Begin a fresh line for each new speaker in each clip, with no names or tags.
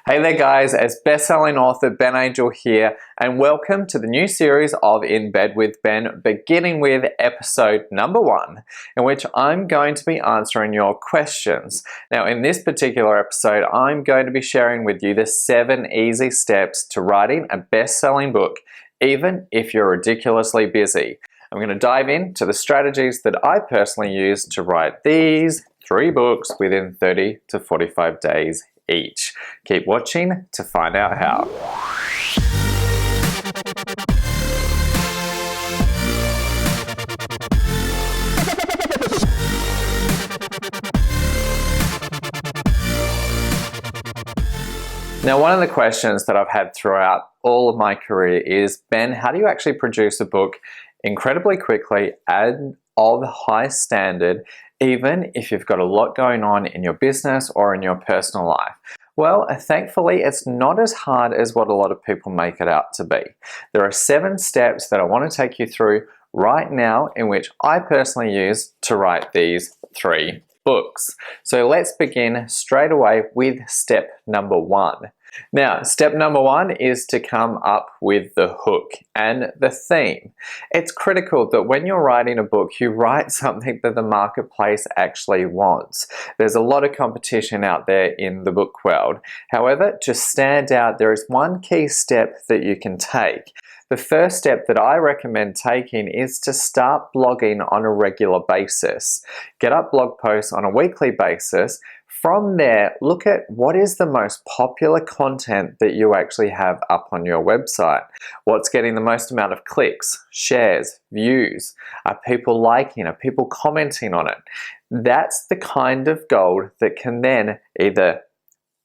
Hey there guys, it's best-selling author Ben Angel here, and welcome to the new series of In Bed with Ben, beginning with episode number 1, in which I'm going to be answering your questions. Now in this particular episode, I'm going to be sharing with you the 7 easy steps to writing a best-selling book, even if you're ridiculously busy. I'm going to dive into the strategies that I personally use to write these 3 books within 30 to 45 days each. Keep watching to find out how. Now, one of the questions that I've had throughout all of my career is, Ben, how do you actually produce a book incredibly quickly and of high standard, even if you've got a lot going on in your business or in your personal life? Well, thankfully, it's not as hard as what a lot of people make it out to be. There are 7 steps that I want to take you through right now in which I personally use to write these 3 books. So let's begin straight away with step number 1. Now, step number 1 is to come up with the hook and the theme. It's critical that when you're writing a book, you write something that the marketplace actually wants. There's a lot of competition out there in the book world. However, to stand out, there is one key step that you can take. The first step that I recommend taking is to start blogging on a regular basis. Get up blog posts on a weekly basis. From there, look at what is the most popular content that you actually have up on your website. What's getting the most amount of clicks, shares, views? Are people liking? Are people commenting on it? That's the kind of gold that can then either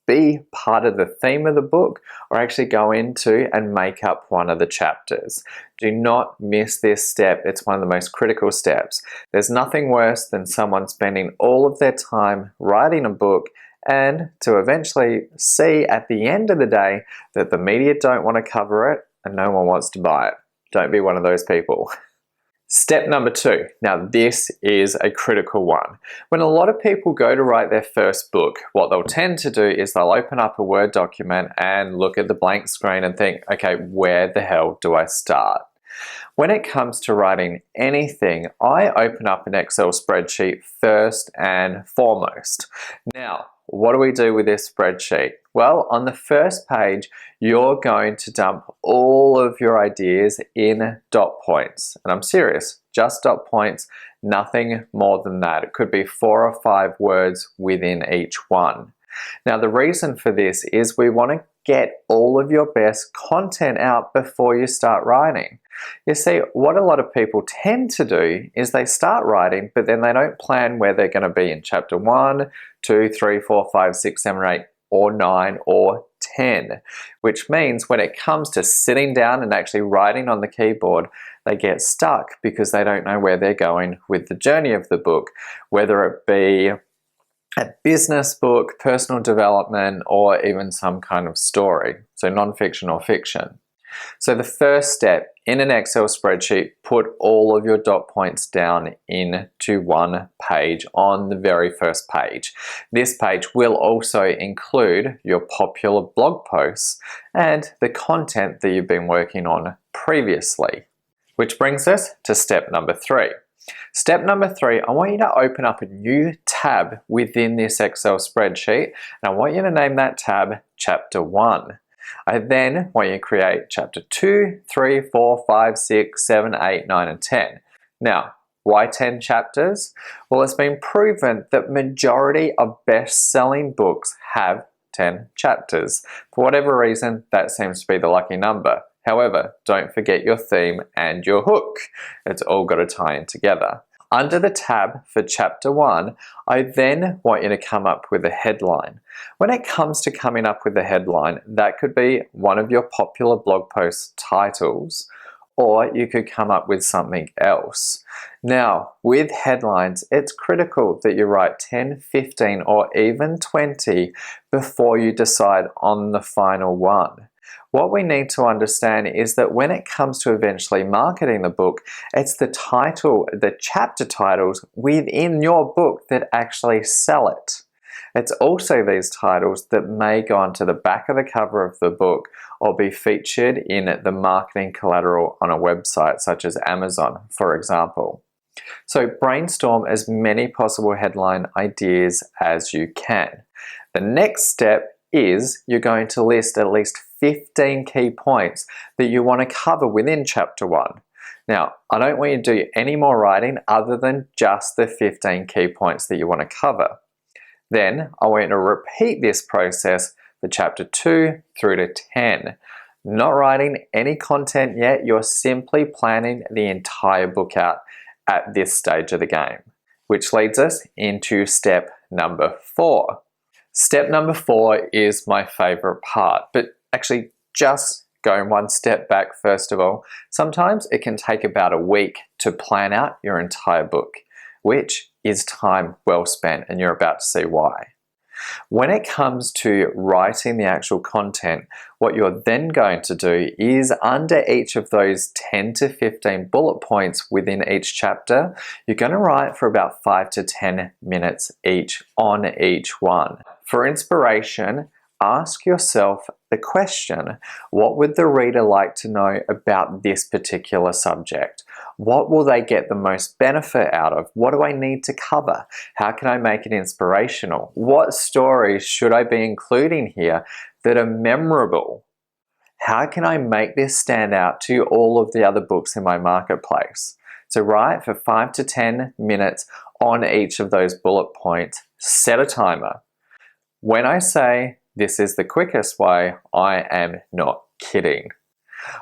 be part of the theme of the book or actually go into and make up one of the chapters. Do not miss this step. It's one of the most critical steps. There's nothing worse than someone spending all of their time writing a book and to eventually see at the end of the day that the media don't want to cover it and no one wants to buy it. Don't be one of those people. Step number 2. Now this is a critical one. When a lot of people go to write their first book, what they'll tend to do is they'll open up a Word document and look at the blank screen and think, okay, where the hell do I start? When it comes to writing anything, I open up an Excel spreadsheet first and foremost. Now, what do we do with this spreadsheet? Well, on the first page, you're going to dump all of your ideas in dot points. And I'm serious, just dot points, nothing more than that. It could be 4 or 5 words within each one. Now, the reason for this is we want to get all of your best content out before you start writing. You see, what a lot of people tend to do is they start writing, but then they don't plan where they're going to be in chapter 1, 2, 3, 4, 5, 6, 7, 8, or 9, or 10. Which means when it comes to sitting down and actually writing on the keyboard, they get stuck because they don't know where they're going with the journey of the book, whether it be a business book, personal development, or even some kind of story, so non-fiction or fiction. So the first step, in an Excel spreadsheet, put all of your dot points down into one page on the very first page. This page will also include your popular blog posts and the content that you've been working on previously. Which brings us to step number 3. Step number 3, I want you to open up a new tab within this Excel spreadsheet, and I want you to name that tab Chapter 1. I then want you to create Chapter 2, 3, 4, 5, 6, 7, 8, 9, and 10. Now, why 10 chapters? Well, it's been proven that majority of best-selling books have 10 chapters. For whatever reason, that seems to be the lucky number. However, don't forget your theme and your hook. It's all got to tie in together. Under the tab for Chapter 1, I then want you to come up with a headline. When it comes to coming up with a headline, that could be one of your popular blog post titles, or you could come up with something else. Now, with headlines, it's critical that you write 10, 15, or even 20 before you decide on the final one. What we need to understand is that when it comes to eventually marketing the book, it's the title, the chapter titles within your book that actually sell it. It's also these titles that may go onto the back of the cover of the book or be featured in the marketing collateral on a website such as Amazon, for example. So brainstorm as many possible headline ideas as you can. The next step is you're going to list at least 15 key points that you want to cover within chapter 1. Now, I don't want you to do any more writing other than just the 15 key points that you want to cover. Then I want you to repeat this process for chapter 2 through to 10. Not writing any content yet, you're simply planning the entire book out at this stage of the game. Which leads us into step number 4. Step number 4 is my favorite part, but actually just going one step back first of all. Sometimes it can take about a week to plan out your entire book, which is time well spent, and you're about to see why. When it comes to writing the actual content, what you're then going to do is under each of those 10 to 15 bullet points within each chapter, you're going to write for about 5 to 10 minutes each on each one. For inspiration, ask yourself the question, what would the reader like to know about this particular subject? What will they get the most benefit out of? What do I need to cover? How can I make it inspirational? What stories should I be including here that are memorable? How can I make this stand out to all of the other books in my marketplace? So write for 5 to 10 minutes on each of those bullet points. Set a timer. When I say this is the quickest way, I am not kidding.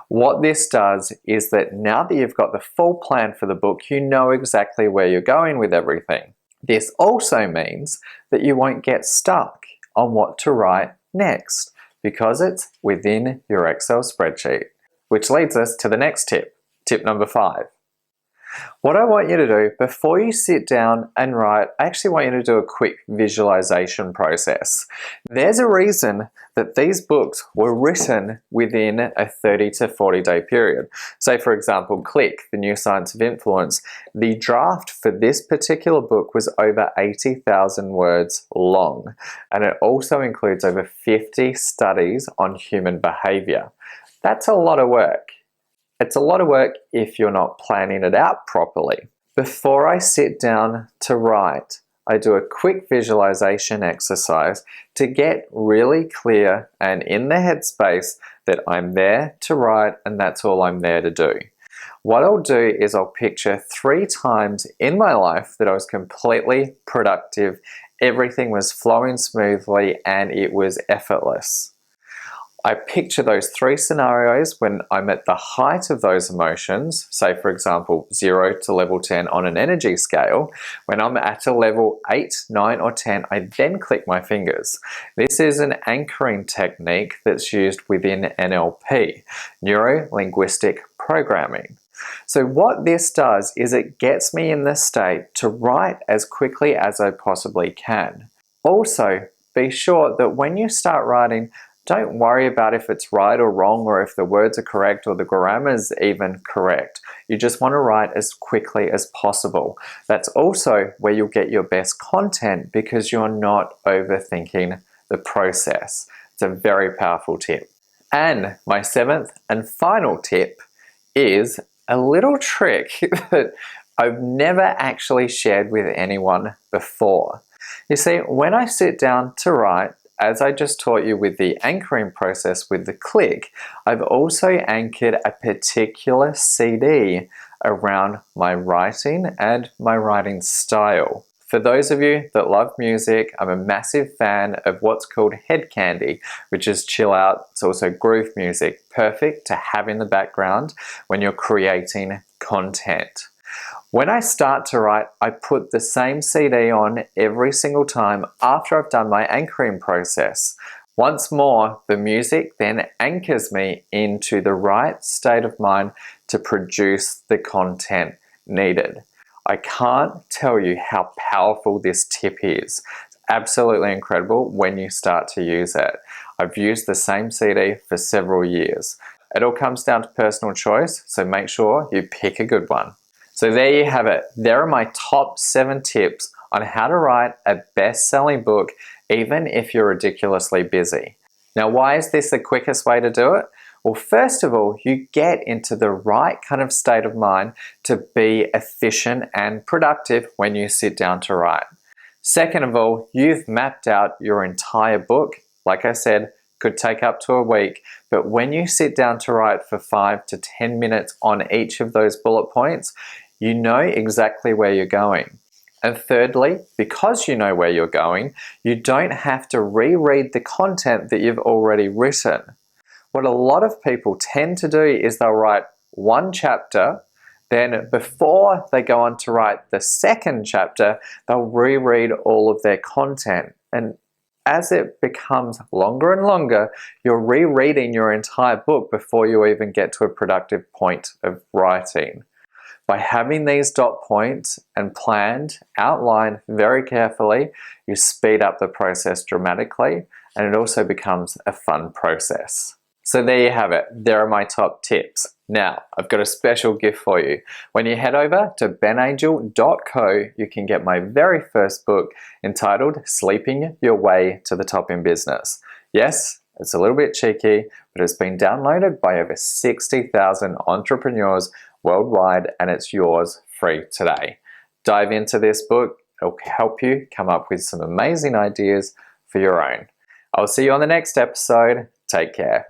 What this does is that now that you've got the full plan for the book, you know exactly where you're going with everything. This also means that you won't get stuck on what to write next because it's within your Excel spreadsheet. Which leads us to the next tip, tip number 5. What I want you to do before you sit down and write, I actually want you to do a quick visualization process. There's a reason that these books were written within a 30 to 40 day period. Say for example, Click, The New Science of Influence. The draft for this particular book was over 80,000 words long, and it also includes over 50 studies on human behavior. That's a lot of work. It's a lot of work if you're not planning it out properly. Before I sit down to write, I do a quick visualization exercise to get really clear and in the headspace that I'm there to write and that's all I'm there to do. What I'll do is I'll picture 3 times in my life that I was completely productive, everything was flowing smoothly and it was effortless. I picture those 3 scenarios when I'm at the height of those emotions, say for example 0 to level 10 on an energy scale. When I'm at a level 8, 9 or 10, I then click my fingers. This is an anchoring technique that's used within NLP, Neuro-Linguistic Programming. So what this does is it gets me in the state to write as quickly as I possibly can. Also, be sure that when you start writing, don't worry about if it's right or wrong or if the words are correct or the grammar is even correct. You just want to write as quickly as possible. That's also where you'll get your best content because you're not overthinking the process. It's a very powerful tip. And my 7th and final tip is a little trick that I've never actually shared with anyone before. You see, when I sit down to write, as I just taught you with the anchoring process with the Click, I've also anchored a particular CD around my writing and my writing style. For those of you that love music, I'm a massive fan of what's called head kandi, which is chill out. It's also groove music, perfect to have in the background when you're creating content. When I start to write, I put the same CD on every single time after I've done my anchoring process. Once more, the music then anchors me into the right state of mind to produce the content needed. I can't tell you how powerful this tip is. It's absolutely incredible when you start to use it. I've used the same CD for several years. It all comes down to personal choice, so make sure you pick a good one. So there you have it. There are my top 7 tips on how to write a best-selling book even if you're ridiculously busy. Now, why is this the quickest way to do it? Well, first of all, you get into the right kind of state of mind to be efficient and productive when you sit down to write. Second of all, you've mapped out your entire book. Like I said, could take up to a week, but when you sit down to write for 5 to 10 minutes on each of those bullet points, you know exactly where you're going. And thirdly, because you know where you're going, you don't have to reread the content that you've already written. What a lot of people tend to do is they'll write one chapter, then before they go on to write the second chapter, they'll reread all of their content. And as it becomes longer and longer, you're rereading your entire book before you even get to a productive point of writing. By having these dot points and planned, outlined very carefully, you speed up the process dramatically, and it also becomes a fun process. So there you have it. There are my top tips. Now, I've got a special gift for you. When you head over to benangel.co, you can get my very first book entitled Sleeping Your Way to the Top in Business. Yes, it's a little bit cheeky, but it's been downloaded by over 60,000 entrepreneurs worldwide, and it's yours free today. Dive into this book. It'll help you come up with some amazing ideas for your own. I'll see you on the next episode. Take care.